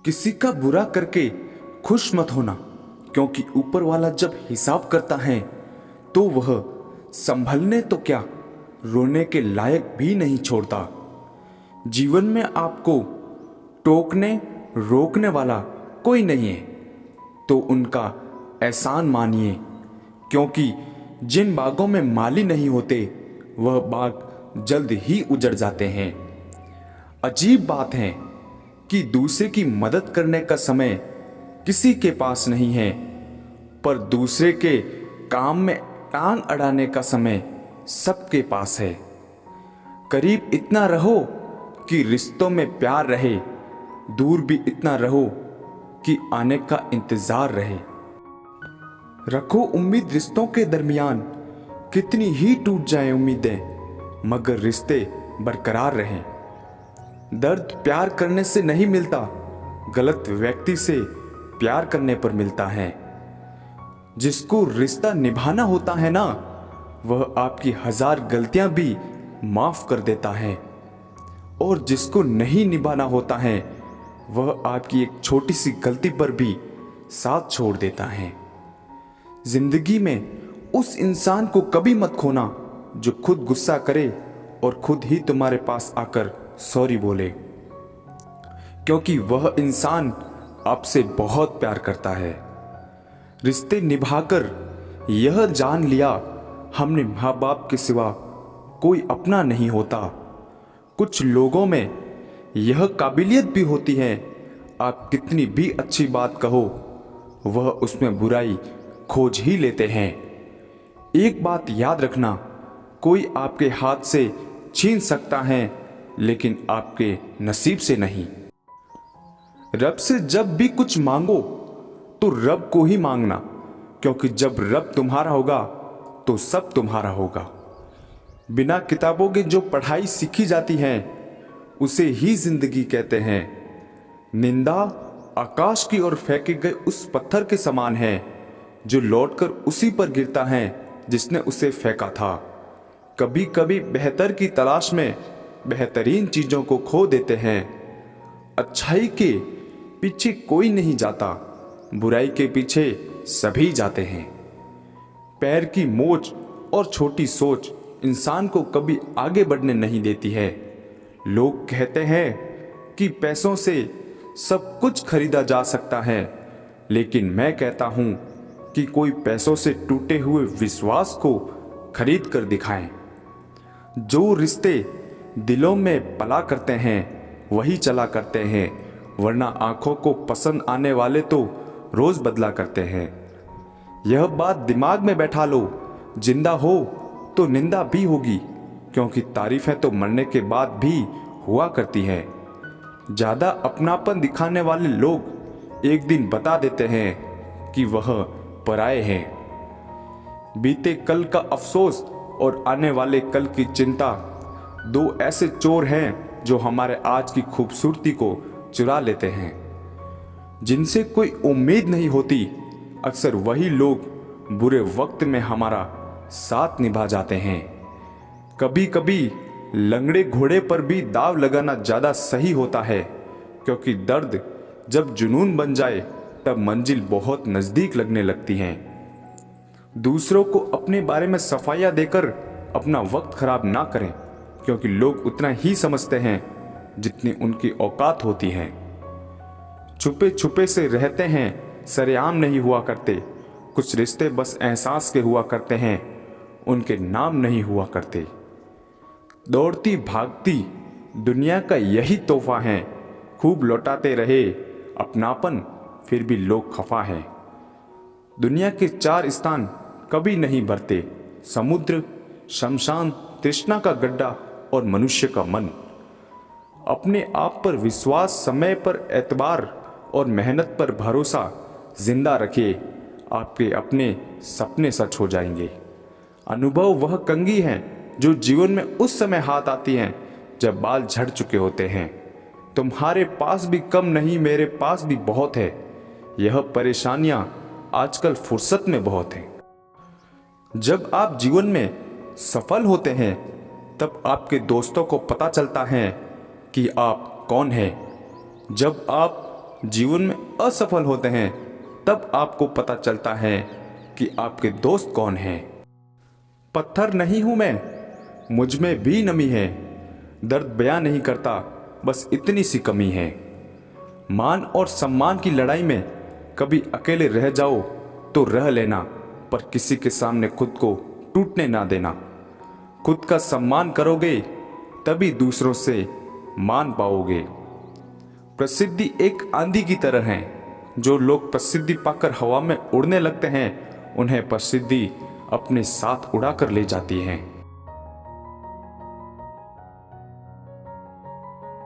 किसी का बुरा करके खुश मत होना, क्योंकि ऊपर वाला जब हिसाब करता है तो वह संभलने तो क्या, रोने के लायक भी नहीं छोड़ता। जीवन में आपको टोकने रोकने वाला कोई नहीं है तो उनका एहसान मानिए, क्योंकि जिन बागों में माली नहीं होते वह बाग जल्द ही उजड़ जाते हैं। अजीब बात है कि दूसरे की मदद करने का समय किसी के पास नहीं है, पर दूसरे के काम में टांग अड़ाने का समय सबके पास है। करीब इतना रहो कि रिश्तों में प्यार रहे, दूर भी इतना रहो कि आने का इंतजार रहे। रखो उम्मीद रिश्तों के दरमियान, कितनी ही टूट जाए उम्मीदें मगर रिश्ते बरकरार रहें। दर्द प्यार करने से नहीं मिलता, गलत व्यक्ति से प्यार करने पर मिलता है। जिसको रिश्ता निभाना होता है ना, वह आपकी 1000 गलतियां भी माफ कर देता है, और जिसको नहीं निभाना होता है वह आपकी एक छोटी सी गलती पर भी साथ छोड़ देता है। जिंदगी में उस इंसान को कभी मत खोना जो खुद गुस्सा करे और खुद ही तुम्हारे पास आकर सॉरी बोले, क्योंकि वह इंसान आपसे बहुत प्यार करता है। रिश्ते निभाकर यह जान लिया हमने माँ बाप के सिवा कोई अपना नहीं होता। कुछ लोगों में यह काबिलियत भी होती है, आप कितनी भी अच्छी बात कहो वह उसमें बुराई खोज ही लेते हैं। एक बात याद रखना, कोई आपके हाथ से छीन सकता है लेकिन आपके नसीब से नहीं। रब से जब भी कुछ मांगो तो रब को ही मांगना, क्योंकि जब रब तुम्हारा होगा तो सब तुम्हारा होगा। बिना किताबों के जो पढ़ाई सीखी जाती है उसे ही जिंदगी कहते हैं। निंदा आकाश की ओर फेंके गए उस पत्थर के समान है जो लौटकर उसी पर गिरता है जिसने उसे फेंका था। कभी कभी बेहतर की तलाश में बेहतरीन चीजों को खो देते हैं। अच्छाई के पीछे कोई नहीं जाता, बुराई के पीछे सभी जाते हैं। पैर की मोच और छोटी सोच इंसान को कभी आगे बढ़ने नहीं देती है। लोग कहते हैं कि पैसों से सब कुछ खरीदा जा सकता है, लेकिन मैं कहता हूं कि कोई पैसों से टूटे हुए विश्वास को खरीद कर दिखाएं। जो रिश्ते दिलों में पला करते हैं वही चला करते हैं, वरना आंखों को पसंद आने वाले तो रोज बदला करते हैं। यह बात दिमाग में बैठा लो, जिंदा हो तो निंदा भी होगी, क्योंकि तारीफें तो मरने के बाद भी हुआ करती हैं। ज्यादा अपनापन दिखाने वाले लोग एक दिन बता देते हैं कि वह पराए हैं। बीते कल का अफसोस और आने वाले कल की चिंता दो ऐसे चोर हैं जो हमारे आज की खूबसूरती को चुरा लेते हैं। जिनसे कोई उम्मीद नहीं होती, अक्सर वही लोग बुरे वक्त में हमारा साथ निभा जाते हैं। कभी कभी लंगड़े घोड़े पर भी दाव लगाना ज्यादा सही होता है, क्योंकि दर्द जब जुनून बन जाए तब मंजिल बहुत नजदीक लगने लगती है। दूसरों को अपने बारे में सफाइयां देकर अपना वक्त खराब ना करें, क्योंकि लोग उतना ही समझते हैं जितनी उनकी औकात होती है। छुपे छुपे से रहते हैं, सरेआम नहीं हुआ करते। कुछ रिश्ते बस एहसास के हुआ करते हैं, उनके नाम नहीं हुआ करते। दौड़ती भागती दुनिया का यही तोहफा है, खूब लौटाते रहे अपनापन फिर भी लोग खफा हैं। दुनिया के 4 स्थान कभी नहीं भरते, समुद्र, शमशान, तृष्णा का गड्ढा और मनुष्य का मन। अपने आप पर विश्वास, समय पर एतबार और मेहनत पर भरोसा जिंदा रखिए, आपके अपने सपने सच हो जाएंगे। अनुभव वह कंघी है जो जीवन में उस समय हाथ आती हैं जब बाल झड़ चुके होते हैं। तुम्हारे पास भी कम नहीं, मेरे पास भी बहुत है। यह परेशानियां आजकल फुर्सत में बहुत हैं। जब आप जीवन में सफल होते हैं तब आपके दोस्तों को पता चलता है कि आप कौन हैं। जब आप जीवन में असफल होते हैं, तब आपको पता चलता है कि आपके दोस्त कौन हैं। पत्थर नहीं हूं मैं, मुझ में भी नमी है। दर्द बयां नहीं करता, बस इतनी सी कमी है। मान और सम्मान की लड़ाई में कभी अकेले रह जाओ तो रह लेना, पर किसी के सामने खुद को टूटने ना देना। खुद का सम्मान करोगे तभी दूसरों से मान पाओगे। प्रसिद्धि एक आंधी की तरह है। जो लोग प्रसिद्धि पाकर हवा में उड़ने लगते हैं, उन्हें प्रसिद्धि अपने साथ उड़ाकर ले जाती है।